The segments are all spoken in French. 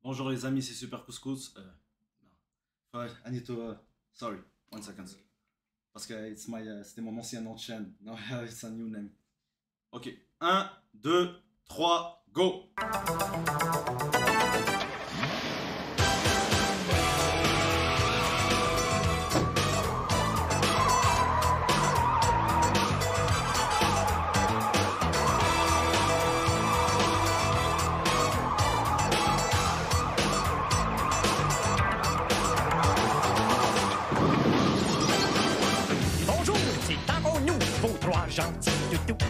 Bonjour les amis, c'est Super Couscous. No. I need to. Sorry, 1 second. Parce que c'était mon ancien nom de chaîne. No, it's a new name. Ok, 1, 2, 3, go! Gentil toutou.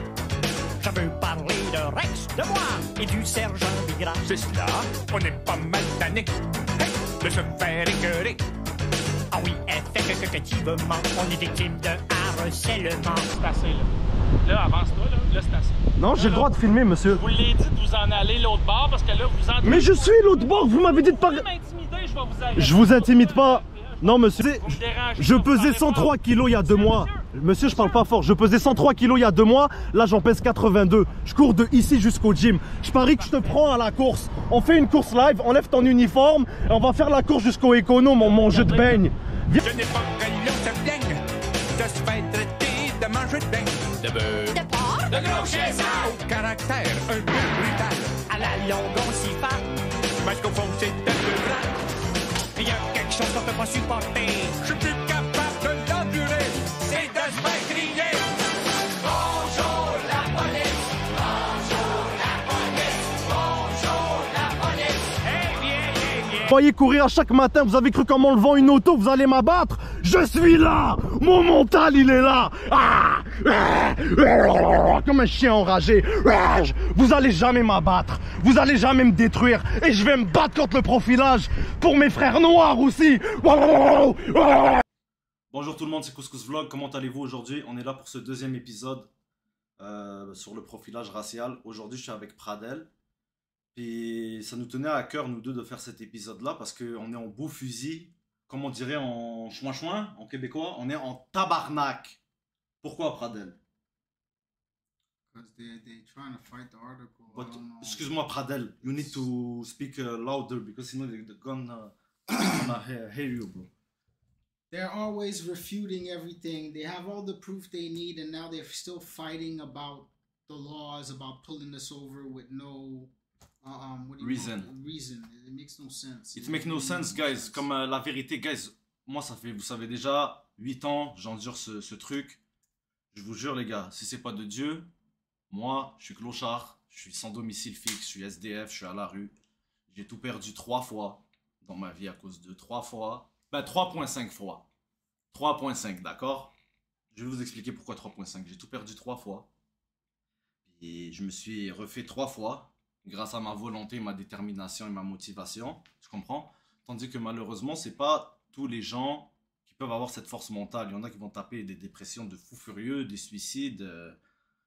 Je veux parler de Rex, de moi et du sergent Bigra. C'est cela, on n'est pas mal tanné hey, de se faire écœurer. Ah oui, effectivement, on est victime de harcèlement. C'est assez, là. Là, avance-toi, là. Là, c'est assez. Non, j'ai le droit de filmer, monsieur. Je vous l'ai dit de vous en aller l'autre bord parce que là, vous en... Mais je suis l'autre bord, vous m'avez dit de pas... Je vais vous arrêter. Je vous intimide pas. Non, monsieur, Vous me dérangez, je vous pesais me 103 kilos il y a 2 mois. Monsieur, je parle pas fort. Je pesais 103 kilos il y a 2 mois. Là, j'en pèse 82. Je cours de ici jusqu'au gym. Je parie que je te prends à la course. On fait une course live, enlève ton uniforme et on va faire la course jusqu'au économe, mon jeu de beigne. Je n'ai pas que l'on se plaigne de se faire traiter de manger de beigne, de beurre, De porc? de gros chasseurs, au caractère un peu brutal. À la longue, on s'y fait. Parce qu'au fond, c'est un peu grave. Il y a quelque chose qu'on peut pas supporter. Je suis plus capable de l'endurer. C'est de se faire crier. Bonjour la police. Bonjour la police. Bonjour la police. Eh bien. Vous voyez courir à chaque matin, vous avez cru qu'en m'enlevant une auto, vous allez m'abattre? Je suis là! Mon mental, il est là! Ah! Comme un chien enragé. Vous allez jamais m'abattre. Vous allez jamais me détruire. Et je vais me battre contre le profilage pour mes frères noirs aussi. Bonjour tout le monde, c'est Couscous Vlog. Comment allez-vous aujourd'hui? On est là pour ce deuxième épisode sur le profilage racial. Aujourd'hui, je suis avec Pradel. Puis ça nous tenait à cœur, nous deux, de faire cet épisode-là parce qu'on est en beau fusil. Comme on dirait en chouin-chouin, en québécois, on est en tabarnak. Pourquoi, Pradel? Because they trying to fight the article. But, I don't know. excuse-moi, Pradel, you need to speak louder because you know the gun gonna hear you, bro. They're always refuting everything. They have all the proof they need, and now they're still fighting about the laws, about pulling us over with no what do you Reason. call it? Reason. It makes no sense. It makes no sense, guys. Comme la vérité, guys, moi, ça fait, vous savez déjà, 8 ans, j'endure ce truc. Je vous jure, les gars, si c'est pas de Dieu, moi, je suis clochard, je suis sans domicile fixe, je suis SDF, je suis à la rue. J'ai tout perdu 3 fois dans ma vie à cause de 3 fois. Ben, 3,5 fois. 3,5, d'accord? Je vais vous expliquer pourquoi 3,5. J'ai tout perdu 3 fois. Et je me suis refait 3 fois. Grâce à ma volonté, ma détermination et ma motivation. Tu comprends? Tandis que malheureusement, c'est pas tous les gens qui peuvent avoir cette force mentale. Il y en a qui vont taper des dépressions de fous furieux, des suicides.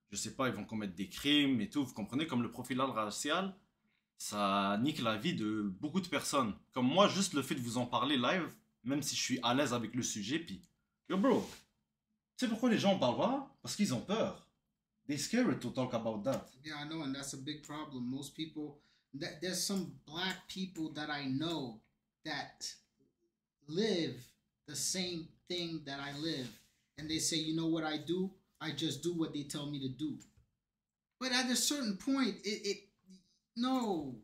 Je sais pas, ils vont commettre des crimes et tout. Vous comprenez? Comme le profilage racial, ça nique la vie de beaucoup de personnes. Comme moi, juste le fait de vous en parler live, même si je suis à l'aise avec le sujet, puis... Yo bro, tu sais pourquoi les gens en parlent pas? Parce qu'ils ont peur. They're scared to talk about that. Yeah, I know, and that's a big problem. Most people, there's some black people that I know that live the same thing that I live, and they say, you know what I do? I just do what they tell me to do. But at a certain point, no,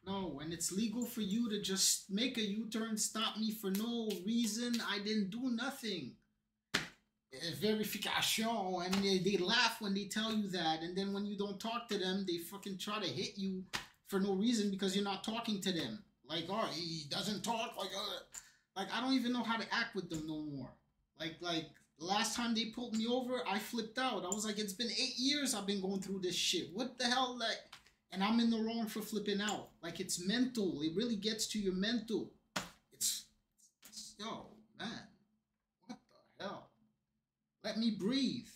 and it's legal for you to just make a U-turn, stop me for no reason. I didn't do nothing. Verification, and they laugh when they tell you that, and then when you don't talk to them, they fucking try to hit you for no reason because you're not talking to them. Like, oh, he doesn't talk, like I don't even know how to act with them no more. Like the last time they pulled me over, I flipped out. I was like, it's been 8 years I've been going through this shit. What the hell, like, and I'm in the wrong for flipping out. Like, it's mental. It really gets to your mental. It's yo, man, what the hell? Let me breathe.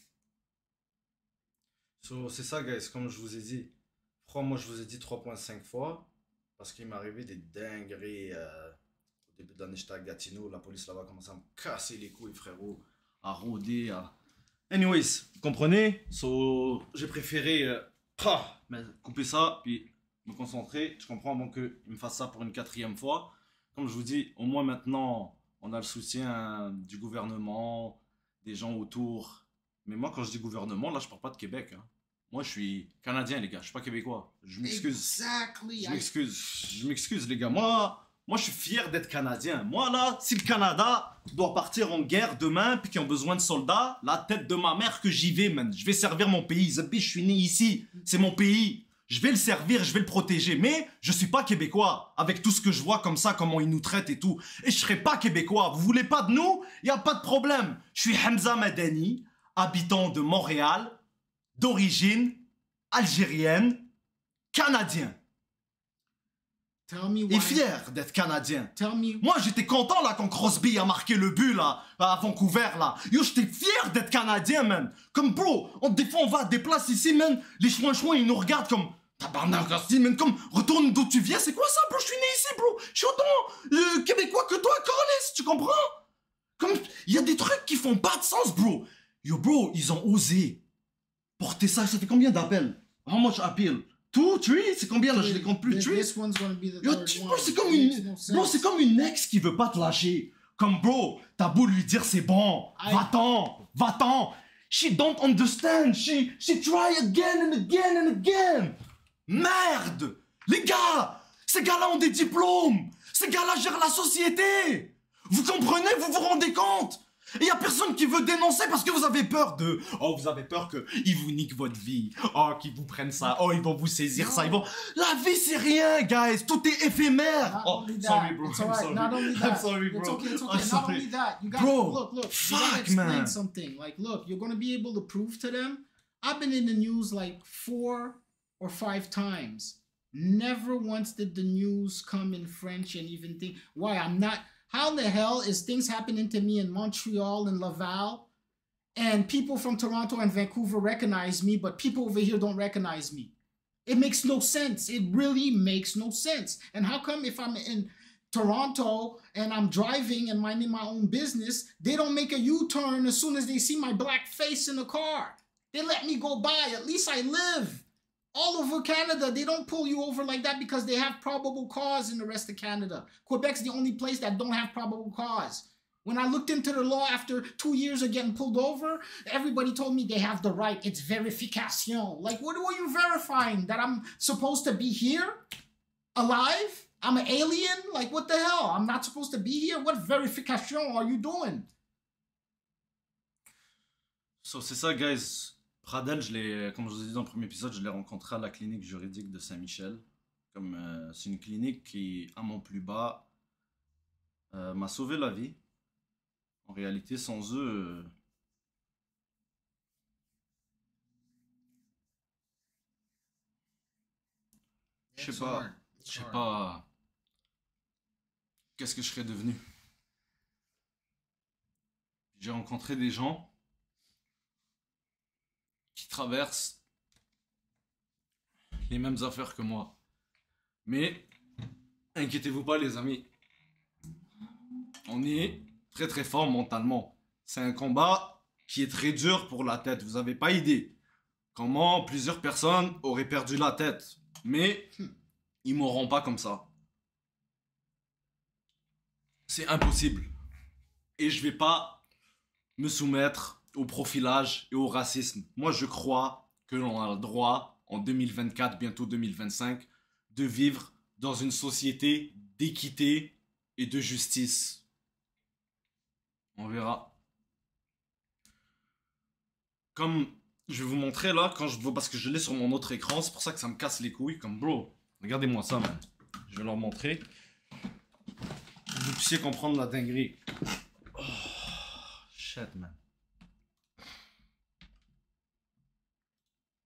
So, c'est ça, guys, comme je vous ai dit. Moi, je vous ai dit 3,5 fois. Parce qu'il m'est arrivé des dingueries. Au début de l'année, j'étais à Gatineau. La police là-bas commençait à me casser les couilles, frérot. À rôder. Anyways, vous comprenez? So, j'ai préféré couper ça. Puis me concentrer. Je comprends avant qu'il me fasse ça pour une 4e fois. Comme je vous dis, au moins maintenant, on a le soutien du gouvernement, des gens autour. Mais moi, quand je dis gouvernement, là, je parle pas de Québec. Hein. Moi, je suis Canadien, les gars. Je suis pas Québécois. Je m'excuse. Exactly. Je m'excuse. Je m'excuse, les gars. Moi, je suis fier d'être Canadien. Moi, là, si le Canada doit partir en guerre demain, puis qu'ils ont besoin de soldats, la tête de ma mère que j'y vais, man. Je vais servir mon pays. Zabi, je suis né ici. C'est mon pays. Je vais le servir, je vais le protéger. Mais je suis pas Québécois. Avec tout ce que je vois comme ça, comment ils nous traitent et tout. Et je serai pas Québécois. Vous voulez pas de nous? Y a pas de problème. Je suis Hamza Madani, habitant de Montréal, d'origine algérienne, canadien. Tell me why. Et fier d'être canadien. Tell me. Moi, j'étais content, là, quand Crosby a marqué le but, là, à Vancouver, là. Yo, j'étais fier d'être canadien, man. Comme, bro, des fois, on va à des places ici, man. Les chouins, ils nous regardent comme... Tabarnak, Asti, man. Comme, retourne d'où tu viens. C'est quoi ça, bro? Je suis né ici, bro. Je suis autant québécois que toi, Carlis. Tu comprends? Comme, il y a des trucs qui font pas de sens, bro. Yo, bro, ils ont osé porter ça. Ça fait combien d'appels? How much appeal? 2, 3? C'est combien, là? Je les compte plus. 3? This one's gonna be the Yo, third bro, one. c'est comme It makes une... no sense. Bro, c'est comme une ex qui veut pas te lâcher. Comme, bro, t'as beau lui dire c'est bon. Va-t'en. She don't understand. She try again and again and again. Merde. Les gars, ces gars-là ont des diplômes. Ces gars-là gèrent la société. Vous comprenez? Vous vous rendez compte? Et y a personne qui veut dénoncer parce que vous avez peur de... Oh, vous avez peur qu'ils vous niquent votre vie. Oh, qu'ils vous prennent ça. Oh, ils vont vous saisir ça. Ils vont... La vie, c'est rien, guys. Tout est éphémère. Not Oh, only that, sorry, bro. it's I'm alright. sorry. Not only that, I'm sorry, bro. It's okay. It's I'm okay. Not sorry. only that, you gotta Bro, look. You gotta fuck, explain man. something. Like, look, you're gonna be able to prove to them. I've been in the news like 4 or 5 times. Never once did the news come in French and even think, why I'm not. How the hell is things happening to me in Montreal and Laval, and people from Toronto and Vancouver recognize me, but people over here don't recognize me? It makes no sense. It really makes no sense. And how come if I'm in Toronto and I'm driving and minding my own business, they don't make a U-turn as soon as they see my black face in the car? They let me go by. At least I live. All over Canada, they don't pull you over like that because they have probable cause in the rest of Canada. Quebec's the only place that don't have probable cause. When I looked into the law after 2 years of getting pulled over, everybody told me they have the right. It's verification. Like, what are you verifying? That I'm supposed to be here? Alive? I'm an alien? Like, what the hell? I'm not supposed to be here? What verification are you doing? So, c'est ça, guys. Pradel, comme je vous ai dit dans le premier épisode, je l'ai rencontré à la clinique juridique de Saint-Michel. C'est une clinique qui, à mon plus bas, m'a sauvé la vie. En réalité, sans eux, je sais pas qu'est-ce que je serais devenu. J'ai rencontré des gens qui traversent les mêmes affaires que moi. Mais inquiétez-vous pas, les amis. On est très très fort mentalement. C'est un combat qui est très dur pour la tête. Vous avez pas idée comment plusieurs personnes auraient perdu la tête. Mais ils mourront pas comme ça. C'est impossible. Et je vais pas me soumettre au profilage et au racisme. Moi, je crois que l'on a le droit, en 2024, bientôt 2025, de vivre dans une société d'équité et de justice. On verra. Comme je vais vous montrer là, quand je vois, parce que je l'ai sur mon autre écran, c'est pour ça que ça me casse les couilles. Comme bro, regardez-moi ça, man. Je vais leur montrer. Pour que vous puissiez comprendre la dinguerie. Oh, shit, man.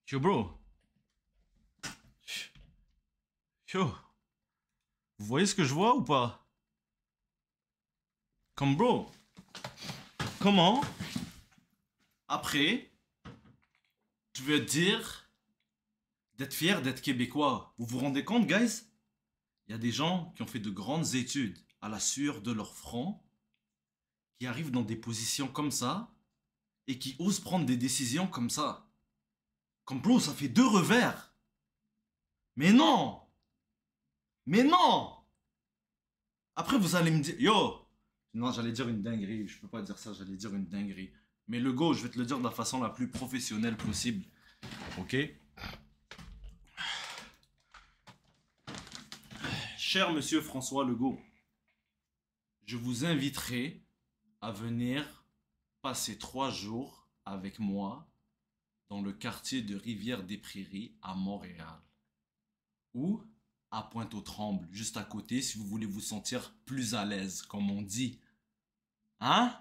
Yo, bro. Yo. Vous voyez ce que je vois ou pas? Comme bro. Comment? Après, tu veux dire d'être fier d'être québécois. Vous vous rendez compte, guys? Il y a des gens qui ont fait de grandes études à la sueur de leur front, qui arrivent dans des positions comme ça et qui osent prendre des décisions comme ça. Comme bro, ça fait 2 revers. Mais non! Mais non! Après, vous allez me dire, yo! Non, j'allais dire une dinguerie. Je peux pas dire ça, j'allais dire une dinguerie. Mais le go, je vais te le dire de la façon la plus professionnelle possible. Ok? Cher monsieur François Legault, je vous inviterai à venir passer 3 jours avec moi dans le quartier de Rivière-des-Prairies à Montréal. Ou à Pointe-aux-Trembles, juste à côté, si vous voulez vous sentir plus à l'aise, comme on dit. Hein?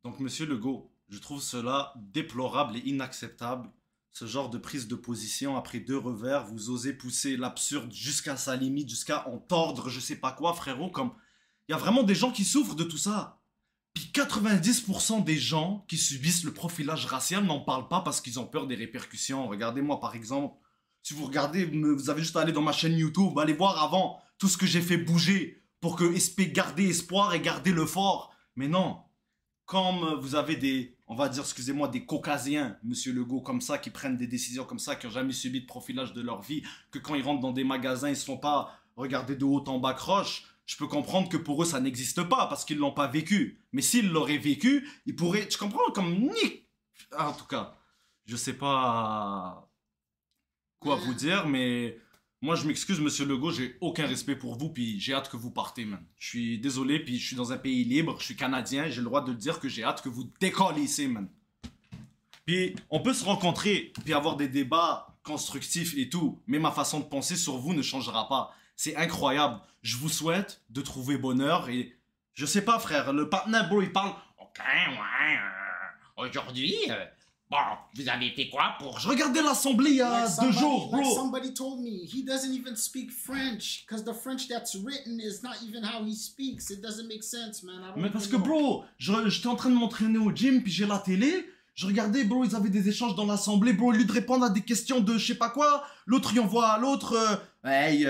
Donc, monsieur Legault, je trouve cela déplorable et inacceptable. Ce genre de prise de position après 2 revers, vous osez pousser l'absurde jusqu'à sa limite, jusqu'à en tordre je sais pas quoi, frérot, comme... Il y a vraiment des gens qui souffrent de tout ça. Puis 90% des gens qui subissent le profilage racial n'en parlent pas parce qu'ils ont peur des répercussions. Regardez-moi par exemple, si vous regardez, vous avez juste à aller dans ma chaîne YouTube, allez voir avant tout ce que j'ai fait bouger pour que garder espoir et garder le fort. Mais non, comme vous avez des, on va dire, excusez-moi, des caucasiens, monsieur Legault, comme ça, qui prennent des décisions comme ça, qui n'ont jamais subi de profilage de leur vie, que quand ils rentrent dans des magasins, ils ne se font pas regarder de haut en bas croche, je peux comprendre que pour eux, ça n'existe pas, parce qu'ils ne l'ont pas vécu. Mais s'ils l'auraient vécu, ils pourraient, tu comprends, comme nique. En tout cas, je sais pas quoi vous dire, mais moi, je m'excuse, monsieur Legault, j'ai aucun respect pour vous, puis j'ai hâte que vous partez, man. Je suis désolé, puis je suis dans un pays libre, je suis canadien, j'ai le droit de le dire que j'ai hâte que vous décollez ici, man. Puis, on peut se rencontrer, puis avoir des débats constructifs et tout, mais ma façon de penser sur vous ne changera pas. C'est incroyable. Je vous souhaite de trouver bonheur et... Je sais pas, frère, le partenaire, bro, il parle... Ok, ouais, aujourd'hui, bon, vous avez fait quoi pour... Je regardais l'assemblée il y a 2 jours, Like bro. somebody told me, he doesn't even speak French, because the French that's written is not even how he speaks. It doesn't make sense, man. I don't Mais parce que, even know. bro, j'étais en train de m'entraîner au gym, puis j'ai la télé. Je regardais, bro, ils avaient des échanges dans l'assemblée, bro. Au lieu de répondre à des questions de je sais pas quoi, l'autre, il envoie à l'autre, hey,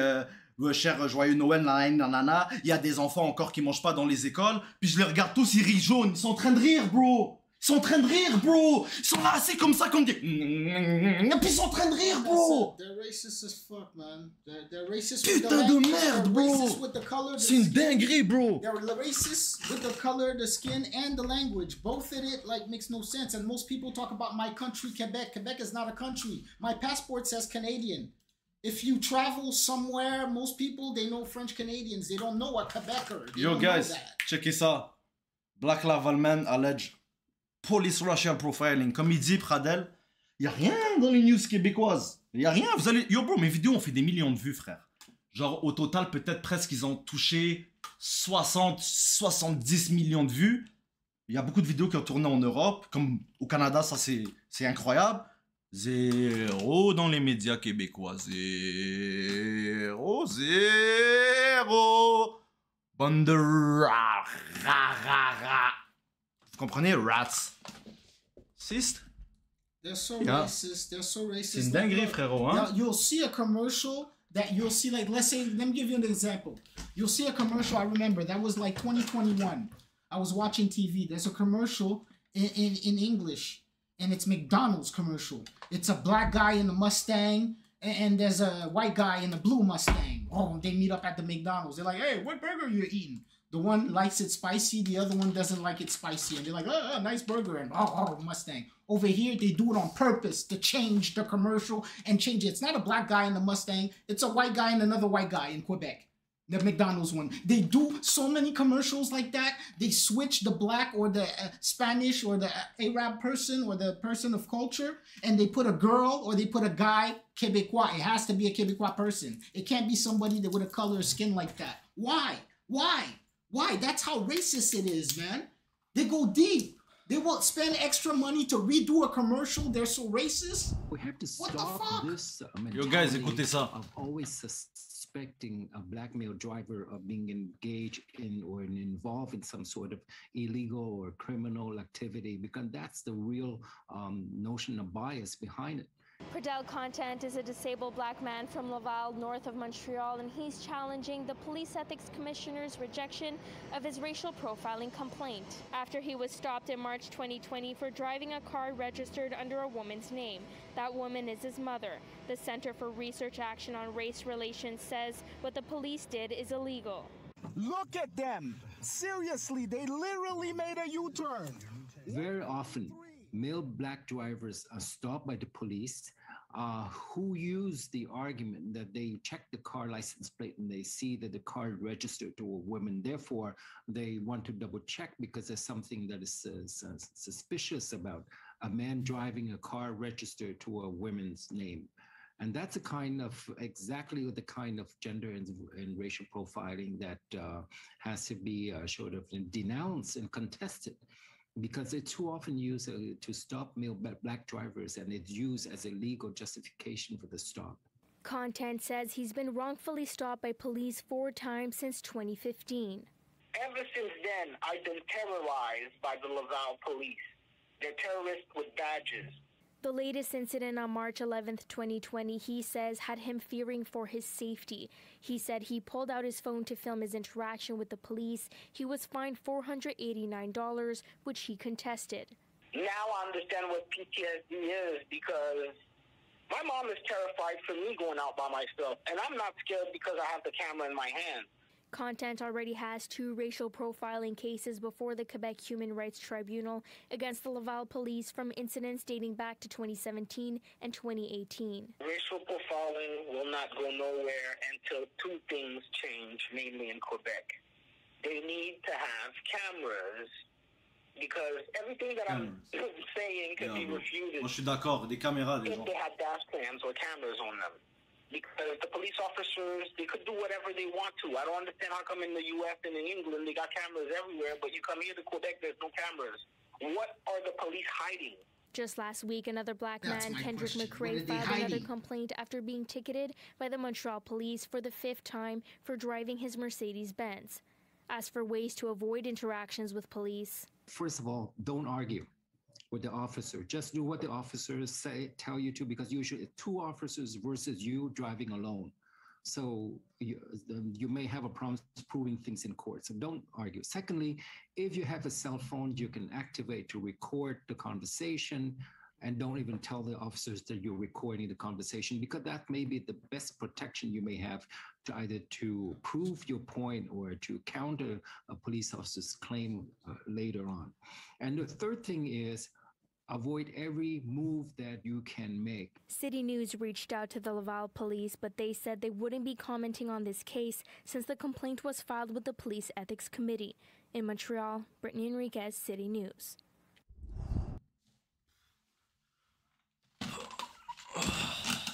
cher joyeux Noël, nanana. Il y a des enfants encore qui mangent pas dans les écoles. Puis je les regarde tous, ils rient jaunes. Ils sont en train de rire, bro. Ils sont en train de rire, bro. Ils sont là assis comme ça, comme des... Et puis ils sont en train de rire, bro. They're racist as fuck, man. They're racist with the Putain de language, merde, they're bro. racist with the color, the C'est une skin. dinguerie, bro. They're racist with the color, the skin, and the language. Both of it, like, makes no sense. And most people talk about my country, Quebec. Quebec is not a country. My passport says Canadian. If you travel somewhere, most people, they know French Canadians. They don't know a Quebecer. They Yo, don't know guys, that. checkez ça. Black Lavalman allege police racial profiling. Comme il dit, Pradel, il a rien dans les news québécoises. Il a rien. Vous allez... Yo, bro, mes vidéos ont fait des millions de vues, frère. Genre, au total, peut-être presque, ils ont touché 60, 70 millions de vues. Il y a beaucoup de vidéos qui ont tourné en Europe. Comme au Canada, ça, c'est incroyable. 0 dans les médias québécois. 0, 0. Bande de ra, ra, ra, ra. Vous comprenez? Rats. Sist? They're so Yeah. racist. They're so racist. C'est une dinguerie, frérot, hein? Now, you'll see a commercial that you'll see, like, let's say, let me give you an example. You'll see a commercial, I remember, that was like 2021. I was watching TV. There's a commercial in English, and it's McDonald's commercial. It's a black guy in a Mustang, and there's a white guy in a blue Mustang. Oh, they meet up at the McDonald's. They're like, hey, what burger are you eating? The one likes it spicy, the other one doesn't like it spicy. And they're like, oh, nice burger. And oh, Mustang. Over here, they do it on purpose to change the commercial and change it. It's not a black guy in the Mustang. It's a white guy and another white guy in Quebec. The McDonald's one. They do so many commercials like that. They switch the black or the Spanish or the Arab person or the person of culture, and they put a girl or they put a guy Quebecois. It has to be a Quebecois person. It can't be somebody that with a color of skin like that. Why? Why? Why? That's how racist it is, man. They go deep. They won't spend extra money to redo a commercial. They're so racist. We have to What the stop fuck? this Yo, guys, mentality écoutez ça. of always suspecting a black male driver of being engaged in or involved in some sort of illegal or criminal activity, because that's the real notion of bias behind it. Pradel Content is a disabled black man from Laval, north of Montreal, and he's challenging the Police Ethics Commissioner's rejection of his racial profiling complaint after he was stopped in March 2020 for driving a car registered under a woman's name. That woman is his mother. The Center for Research Action on Race Relations says what the police did is illegal. Look at them! Seriously, they literally made a U-turn. Very often, male black drivers are stopped by the police who use the argument that they check the car license plate and they see that the car is registered to a woman. Therefore, they want to double check because there's something that is suspicious about a man driving a car registered to a woman's name. And that's a kind of exactly the kind of gender and racial profiling that has to be sort of denounced and contested, because it's too often used to stop male black drivers, and it's used as a legal justification for the stop. Content says he's been wrongfully stopped by police 4 times since 2015. Ever since then, I've been terrorized by the Laval police. They're terrorists with badges. The latest incident on March 11th, 2020, he says, had him fearing for his safety. He said he pulled out his phone to film his interaction with the police. He was fined $489, which he contested. Now I understand what PTSD is, because my mom is terrified for me going out by myself, and I'm not scared because I have the camera in my hand. Content already has 2 racial profiling cases before the Quebec Human Rights Tribunal against the Laval police from incidents dating back to 2017 and 2018. Racial profiling will not go nowhere until 2 things change, mainly in Quebec. They need to have cameras, because everything that I'm saying can be refuted. Moi, je suis d'accord, des caméras, des gens. If they had dash cams or cameras on them. Because the police officers, they could do whatever they want to. I don't understand how come in the U.S. and in England they got cameras everywhere, but you come here to Quebec, there's no cameras. What are the police hiding? Just last week, another black man, Kendrick McRae, filed another complaint after being ticketed by the Montreal police for the 5th time for driving his Mercedes-Benz. As for ways to avoid interactions with police. First of all, don't argue with the officer. Just do what the officers tell you to, because usually 2 officers versus you driving alone. So you may have a problem proving things in court. So don't argue. Secondly, if you have a cell phone, you can activate to record the conversation, and don't even tell the officers that you're recording the conversation, because that may be the best protection you may have to either to prove your point or to counter a police officer's claim later on. And the third thing is, avoid every move that you can make. City News reached out to the Laval police, but they said they wouldn't be commenting on this case since the complaint was filed with the Police Ethics Committee. In Montreal, Brittany Enriquez, City News.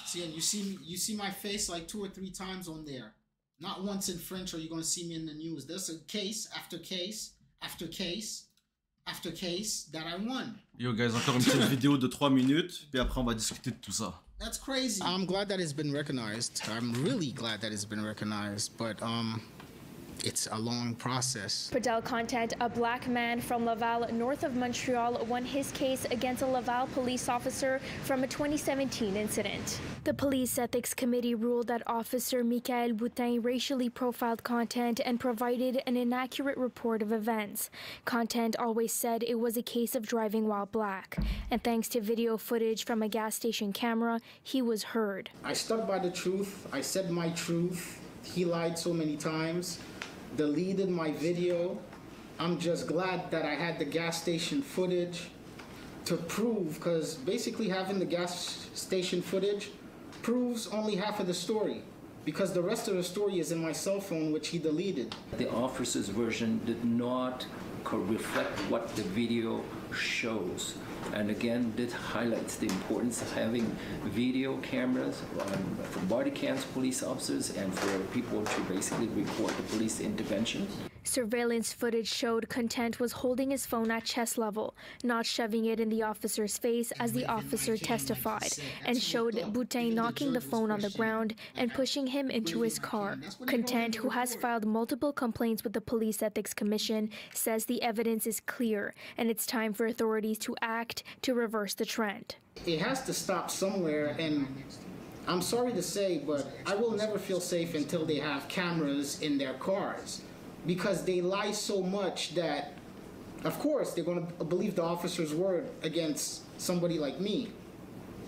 See, and you see my face like 2 or 3 times on there. Not once in French are you going to see me in the news. There's a case after case after case after case that I won. Yo guys, encore une petite vidéo de 3 minutes, puis après on va discuter de tout ça. That's crazy. I'm glad that it's been recognized. I'm really glad that it's been recognized, but it's a long process. Pradel Content, a black man from Laval, north of Montreal, won his case against a Laval police officer from a 2017 incident. The Police Ethics Committee ruled that Officer Michael Boutin racially profiled Content and provided an inaccurate report of events. Content always said it was a case of driving while black, and thanks to video footage from a gas station camera, he was heard. I stuck by the truth. I said my truth. He lied so many times. Deleted my video. I'm just glad that I had the gas station footage to prove, because basically having the gas station footage proves only half of the story, because the rest of the story is in my cell phone, which he deleted. The officer's version did not reflect what the video shows. And again, this highlights the importance of having video cameras for body cams, police officers, and for people to basically report the police intervention. Surveillance footage showed Content was holding his phone at chest level, not shoving it in the officer's face as the officer testified, and showed Boutin knocking the phone on the ground and pushing him into his car. Content, who has filed multiple complaints with the Police Ethics Commission, says the evidence is clear and it's time for authorities to act to reverse the trend. It has to stop somewhere, and I'm sorry to say, but I will never feel safe until they have cameras in their cars, because they lie so much that, of course, they're going to believe the officer's word against somebody like me.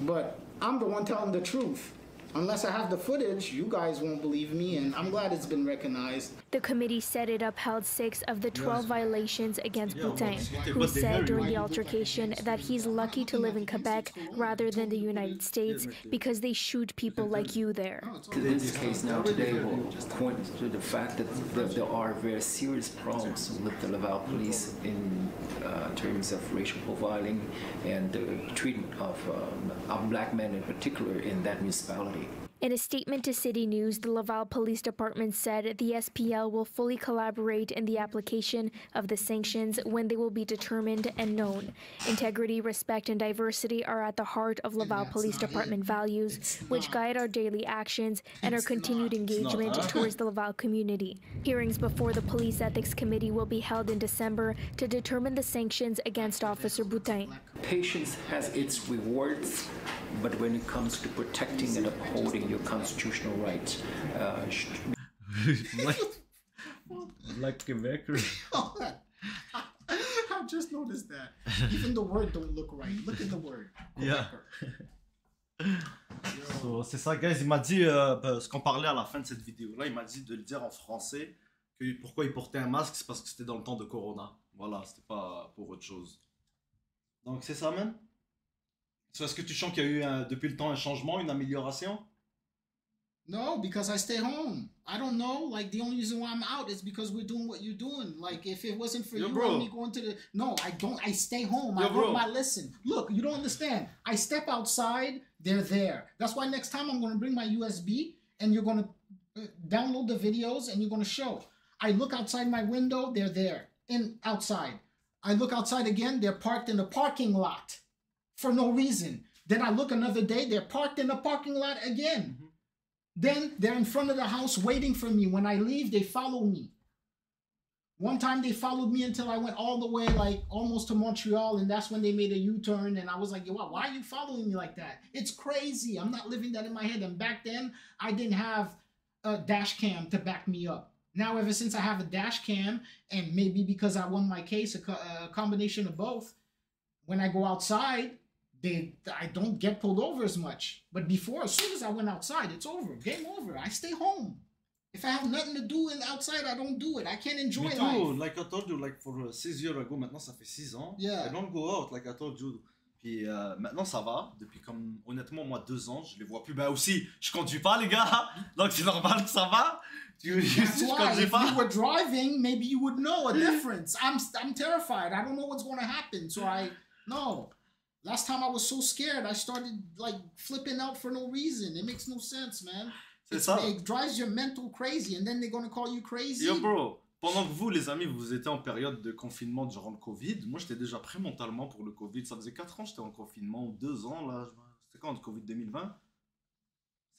But I'm the one telling the truth. Unless I have the footage, you guys won't believe me, and I'm glad it's been recognized. The committee said it upheld 6 of the 12 violations against Boutin, who said during the altercation that he's lucky to live in Quebec rather than the United States because they shoot people like you there. This case now today will point to the fact that there are very serious problems with the Laval police in terms of racial profiling and the treatment of black men in particular in that municipality. In a statement to City News, the Laval Police Department said the SPL will fully collaborate in the application of the sanctions when they will be determined and known. Integrity, respect, and diversity are at the heart of Laval Police Department values, which guide our daily actions and our continued engagement towards the Laval community. Hearings before the Police Ethics Committee will be held in December to determine the sanctions against Officer Boutin. Patience has its rewards, but when it comes to protecting and upholding your constitutional rights, like Quebec. I just noticed that. Even the word don't look right. Look at the word. Yeah. So, c'est ça, guys. Il m'a dit, parce qu'on parlait à la fin de cette vidéo-là, il m'a dit de le dire en français, que pourquoi il portait un masque, c'est parce que c'était dans le temps de Corona. Voilà, c'était pas pour autre chose. Donc, c'est ça, man. So, est-ce que tu sens qu'il y a eu depuis le temps un changement, une amélioration? No, because I stay home. I don't know. Like, the only reason why I'm out is because we're doing what you're doing. Like, if it wasn't for you and me going to the... No, I don't. I stay home. I wrote my listen. Look, you don't understand. I step outside, they're there. That's why next time I'm going to bring my USB and you're going to download the videos and you're going to show. I look outside my window, they're there. Outside. I look outside again, they're parked in the parking lot for no reason. Then I look another day, they're parked in the parking lot again. Mm-hmm. Then they're in front of the house waiting for me. When I leave, they follow me. One time they followed me until I went all the way, like almost to Montreal, and that's when they made a U-turn. And I was like, yo, why are you following me like that? It's crazy. I'm not living that in my head. And back then, I didn't have a dash cam to back me up. Now, ever since I have a dash cam, and maybe because I won my case, a combination of both, when I go outside, I don't get pulled over as much. But before, as soon as I went outside, it's over. Game over. I stay home. If I have nothing to do outside, I don't do it. I can't enjoy life. Like I told you, like for 6 years ago, maintenant ça fait 6 ans. Yeah. I don't go out, like I told you. Puis maintenant ça va. Depuis comme, honnêtement, moi 2 ans, je les vois plus. Ben aussi, je conduis pas, les gars. Donc c'est normal que ça va. That's why, if you were driving, maybe you would know a difference. I'm terrified. I don't know what's going to happen. So no. Last time I was so scared, I started like flipping out for no reason. It makes no sense, man. It drives your mental crazy, and then they're gonna call you crazy. Yo, bro, pendant que vous, les amis, vous étiez en période de confinement durant le Covid, moi j'étais déjà prêt mentalement pour le Covid. Ça faisait 4 ans que j'étais en confinement, ou 2 ans là. C'était quand le Covid 2020?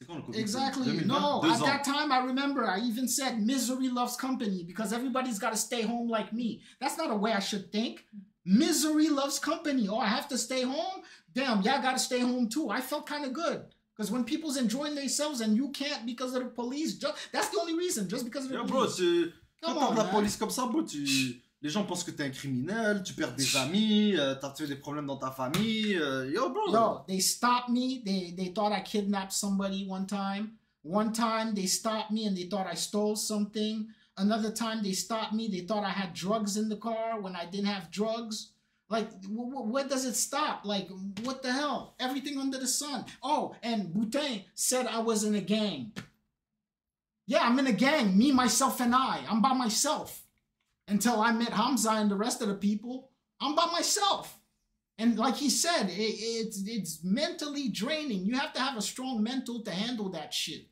C'est quand le Covid? Exactly. 2020? No, at that time I remember I even said misery loves company because everybody's got to stay home like me. That's not a way I should think. Misery loves company. Oh, I have to stay home? Damn, y'all got to stay home too. I felt kind of good. Because when people's enjoying themselves and you can't because of the police, that's the only reason, just because of the police. Bro, quand t'as la police comme ça, bro, les gens pensent que t'es un criminel, tu perds des amis, t'as tué des problèmes dans ta famille. Yo, bro. Yo, they stopped me. They thought I kidnapped somebody one time. One time they stopped me and they thought I stole something. Another time they stopped me. They thought I had drugs in the car when I didn't have drugs. Like, where does it stop? Like, what the hell? Everything under the sun. Oh, and Boutin said I was in a gang. Yeah, I'm in a gang. Me, myself, and I. I'm by myself. Until I met Hamza and the rest of the people, I'm by myself. And like he said, it's mentally draining. You have to have a strong mental to handle that shit.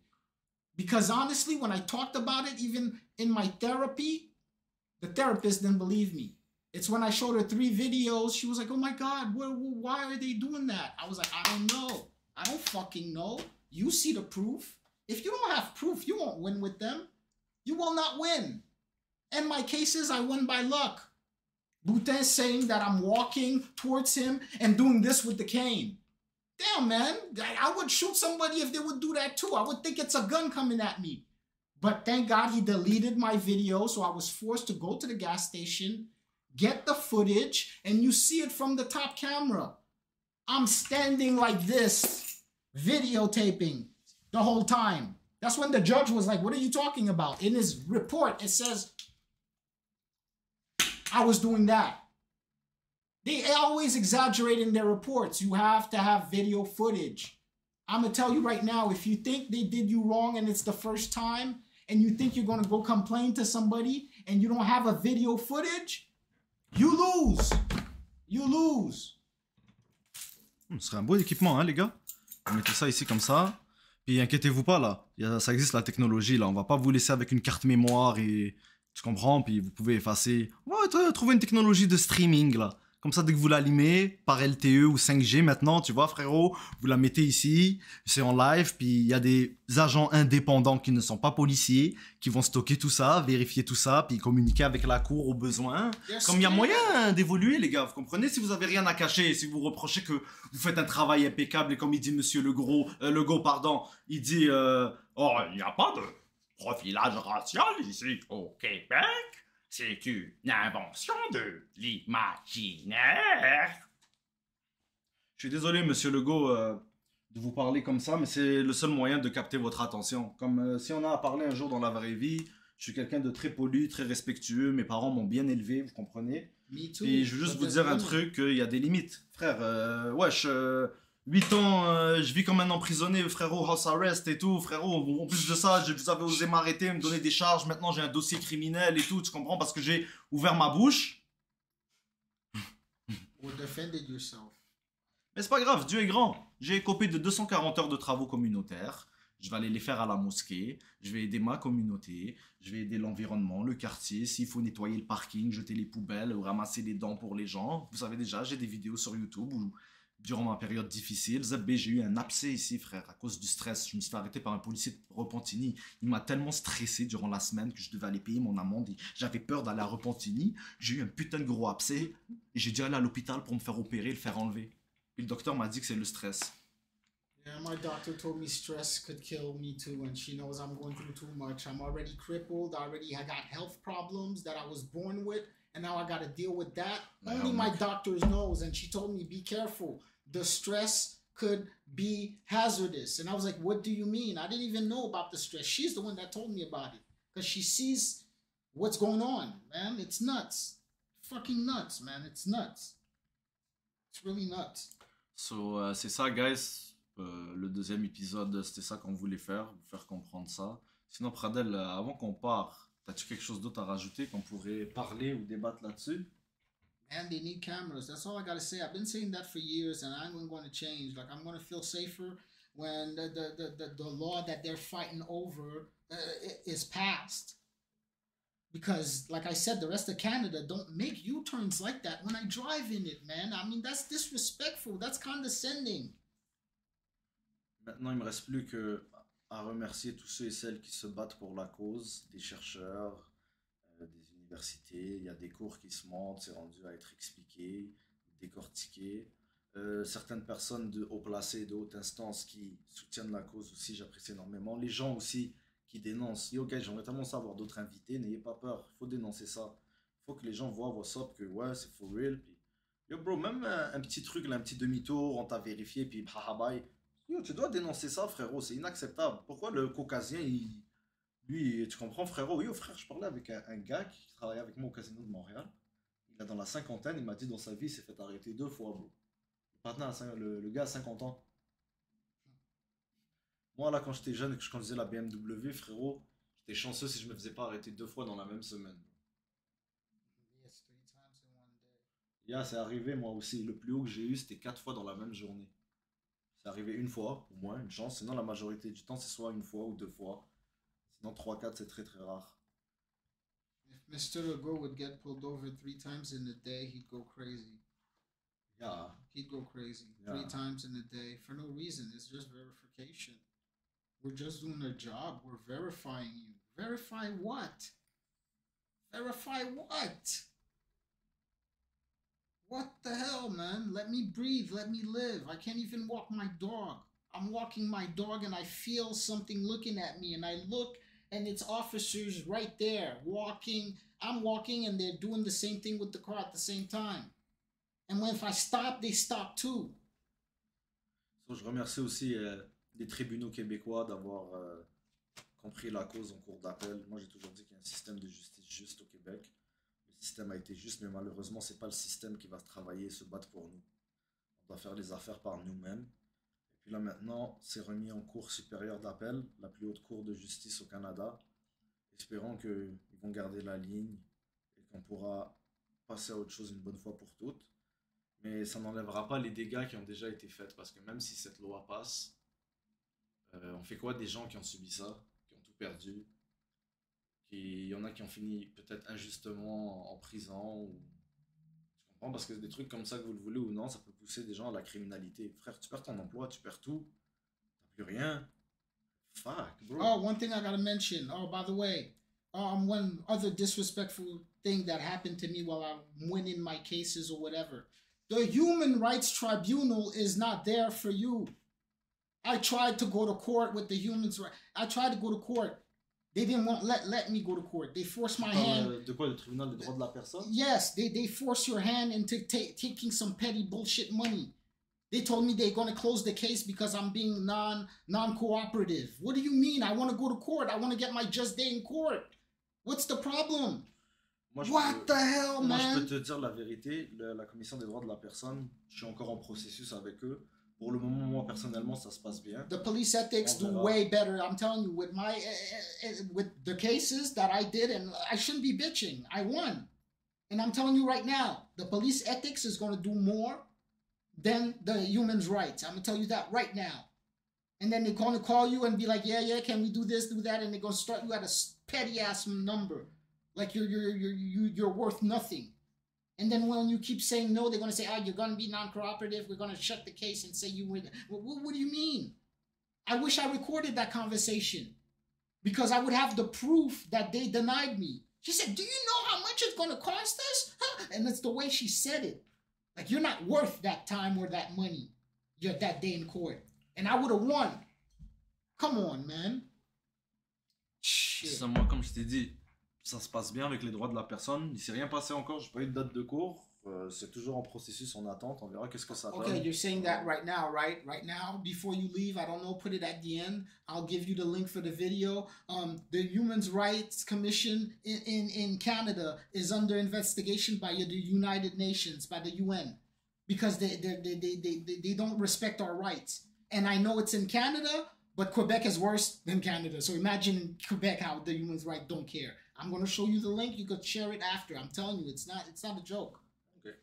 Because honestly, when I talked about it, even in my therapy, The therapist didn't believe me. It's when I showed her 3 videos, she was like, oh my God, why are they doing that? I was like, I don't know. I don't fucking know. You see the proof. If you don't have proof, you won't win with them. You will not win. And my cases, I won by luck. Boutin saying that I'm walking towards him and doing this with the cane. Damn, man. I would shoot somebody if they would do that too. I would think it's a gun coming at me. But thank God he deleted my video, so I was forced to go to the gas station, get the footage, and you see it from the top camera. I'm standing like this, videotaping the whole time. That's when the judge was like, what are you talking about? In his report, it says I was doing that. They always exaggerate in their reports. You have to have video footage. I'm going to tell you right now, if you think they did you wrong and it's the first time, and you think you're going to go complain to somebody and you don't have a video footage, you lose. You lose. Ce serait un beau équipement, hein, les gars. Vous mettez ça ici comme ça. Puis inquiétez-vous pas, là. Ça existe la technologie, là. On va pas vous laisser avec une carte mémoire et... Tu comprends? Puis vous pouvez effacer. On va trouver une technologie de streaming, là. Comme ça, dès que vous l'allumez, par LTE ou 5G maintenant, tu vois, frérot, vous la mettez ici, c'est en live, puis il y a des agents indépendants qui ne sont pas policiers, qui vont stocker tout ça, vérifier tout ça, puis communiquer avec la cour au besoin. Comme il y a moyen d'évoluer, les gars, vous comprenez? Si vous avez rien à cacher, si vous reprochez que vous faites un travail impeccable, et comme il dit Monsieur Legault, il dit, oh, il n'y a pas de profilage racial ici au Québec. C'est une invention de l'imaginaire. Je suis désolé, Monsieur Legault, de vous parler comme ça, mais c'est le seul moyen de capter votre attention. Comme si on a à parler un jour dans la vraie vie, je suis quelqu'un de très poli, très respectueux. Mes parents m'ont bien élevé, vous comprenez? Et je veux juste vous dire un truc, il y a des limites. Frère, wesh, 8 ans, je vis comme un emprisonné, frérot, house arrest et tout, frérot. En plus de ça, vous avez osé m'arrêter, me donner des charges. Maintenant, j'ai un dossier criminel et tout, tu comprends? Parce que j'ai ouvert ma bouche. Or defended yourself. Mais c'est pas grave, Dieu est grand. J'ai écopé de 240 heures de travaux communautaires. Je vais aller les faire à la mosquée. Je vais aider ma communauté. Je vais aider l'environnement, le quartier. S'il faut nettoyer le parking, jeter les poubelles ou ramasser les dents pour les gens. Vous savez déjà, j'ai des vidéos sur YouTube où... Durant ma période difficile, j'ai eu un abcès ici, frère, à cause du stress. Je me suis fait arrêter par un policier de Repentigny. Il m'a tellement stressé durant la semaine que je devais aller payer mon amende. J'avais peur d'aller à Repentigny. J'ai eu un putain de gros abcès. Et j'ai dû aller à l'hôpital pour me faire opérer et le faire enlever. Et le docteur m'a dit que c'est le stress. Yeah, my doctor told me stress could kill me too, and she knows I'm going through too much. I'm already crippled. I got health problems that I was born with. And now I got to deal with that. Only my doctor knows. And she told me, be careful. The stress could be hazardous. And I was like, what do you mean? I didn't even know about the stress. She's the one that told me about it. Because she sees what's going on, man. It's nuts. Fucking nuts, man. It's nuts. It's really nuts. So, c'est ça, guys. Le deuxième épisode, c'était ça qu'on voulait faire. Vous faire comprendre ça. Sinon, Pradel, avant qu'on parte, as-tu quelque chose d'autre à rajouter qu'on pourrait parler ou débattre là-dessus? And they need cameras. That's all I gotta say. I've been saying that for years, and I'm going to change. Like, I'm going to feel safer when the law that they're fighting over is passed. Because, like I said, the rest of Canada don't make U-turns like that when I drive in it, man. I mean, that's disrespectful. That's condescending. Maintenant, il me reste plus que à remercier tous ceux et celles qui se battent pour la cause, des chercheurs, des universités. Il y a des cours qui se montent, c'est rendu à être expliqué, décortiqué. Certaines personnes de haut placées, de haute instance qui soutiennent la cause aussi, j'apprécie énormément. Les gens aussi qui dénoncent. Yo, ok, j'aimerais tellement savoir d'autres invités, n'ayez pas peur, il faut dénoncer ça. Il faut que les gens voient what's up, que ouais, c'est for real. Puis, yo, bro, même un petit truc, là, un petit demi-tour, on t'a vérifié, puis haha bye. Yo, tu dois dénoncer ça, frérot, c'est inacceptable. Pourquoi le caucasien, lui, tu comprends, frérot? Yo, frère, je parlais avec un gars qui travaillait avec moi au casino de Montréal. Il est dans la cinquantaine, il m'a dit dans sa vie, il s'est fait arrêter 2 fois, bro. Le gars a 50 ans. Moi, là, quand j'étais jeune et que je conduisais la BMW, frérot, j'étais chanceux si je me faisais pas arrêter 2 fois dans la même semaine. Yeah, c'est arrivé, moi aussi. Le plus haut que j'ai eu, c'était 4 fois dans la même journée. C'est arrivé une fois, au moins, une chance. Sinon, la majorité du temps, c'est soit une fois ou 2 fois. Sinon, 3-4, c'est très très rare. Mr. Legault would get pulled over 3 times in a day, he'd go crazy. Yeah. He'd go crazy. Yeah. 3 times in a day for no reason. It's just verification. We're just doing our job. We're verifying you. Verify what? Verify what? What the hell, man? Let me breathe. Let me live. I can't even walk my dog. I'm walking my dog and I feel something looking at me, and I look and it's officers right there walking. I'm walking and they're doing the same thing with the car at the same time. And when if I stop, they stop too. So, je remercie aussi les tribunaux québécois d'avoir compris la cause en cours d'appel. Moi, j'ai toujours dit qu'il y a un système de justice juste au Québec. Le système a été juste, mais malheureusement, c'est pas le système qui va travailler et se battre pour nous. On doit faire les affaires par nous-mêmes. Et puis là, maintenant, c'est remis en cour supérieure d'appel, la plus haute cour de justice au Canada. Espérons qu'ils vont garder la ligne et qu'on pourra passer à autre chose une bonne fois pour toutes. Mais ça n'enlèvera pas les dégâts qui ont déjà été faits, parce que même si cette loi passe, on fait quoi des gens qui ont subi ça, qui ont tout perdu? Il y en a qui ont fini peut-être injustement en prison. Ou... Tu comprends? Parce que des trucs comme ça, que vous le voulez ou non, ça peut pousser des gens à la criminalité. Frère, tu perds ton emploi, tu perds tout. T'as plus rien. Fuck, bro. Oh, one thing I gotta mention. Oh, by the way, one other disrespectful thing that happened to me while I'm winning my cases or whatever. The Human Rights Tribunal is not there for you. I tried to go to court with the Human Rights. I tried to go to court. They didn't want let me go to court. They forced my hand. De quoi? Le tribunal des droits de la personne? Yes, they force your hand into taking some petty bullshit money. They told me they're going to close the case because I'm being non-cooperative. What do you mean? I want to go to court. I want to get my just day in court. What's the problem? What the hell, man? Moi, je peux te dire la vérité. La Commission des droits de la personne, je suis encore en processus avec eux. Pour le moment, moi, personnellement, ça se passe bien. The police ethics do way better. I'm telling you, with my with the cases that I did, and I shouldn't be bitching. I won. And I'm telling you right now, the police ethics is going to do more than the human rights. I'm going to tell you that right now. And then they're going to call you and be like, yeah, can we do this, do that? And they're going to start you at a petty-ass number. Like you're worth nothing. And then when you keep saying no, they're going to say, you're going to be non-cooperative. We're going to shut the case and say you win. What do you mean? I wish I recorded that conversation because I would have the proof that they denied me. She said, do you know how much it's going to cost us? Huh? And it's the way she said it. Like, you're not worth that time or that money. You're that day in court. And I would have won. Come on, man. Shit. Ça, moi, comme je t'ai dit, ça se passe bien avec les droits de la personne. Il s'est rien passé encore, j'ai pas eu de date de cours. C'est toujours en processus, en attente. On verra qu'est-ce que ça donne. Okay, you're saying that right now, right? Right now, before you leave, I don't know, put it at the end. I'll give you the link for the video. The Human Rights Commission in Canada is under investigation by the United Nations, by the UN, because they don't respect our rights. And I know it's in Canada, but Quebec is worse than Canada. So imagine in Quebec how the human rights don't care. I'm going to show you the link. You could share it after. I'm telling you, it's not a joke. Ok.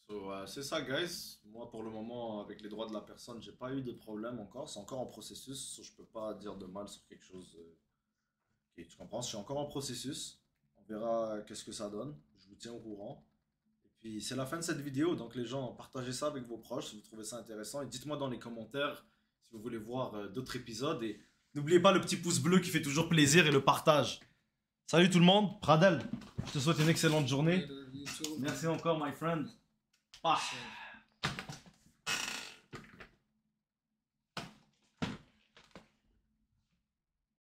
So, c'est ça, guys. Moi, pour le moment, avec les droits de la personne, j'ai pas eu de problème encore. C'est encore en processus. So, je peux pas dire de mal sur quelque chose. Okay, tu comprends? Je suis encore en processus. On verra qu'est-ce que ça donne. Je vous tiens au courant. Et puis, c'est la fin de cette vidéo. Donc, les gens, partagez ça avec vos proches si vous trouvez ça intéressant. Et dites-moi dans les commentaires si vous voulez voir d'autres épisodes. Et n'oubliez pas le petit pouce bleu qui fait toujours plaisir et le partage. Salut tout le monde, Pradel, je te souhaite une excellente journée. Merci encore, my friend. Ah.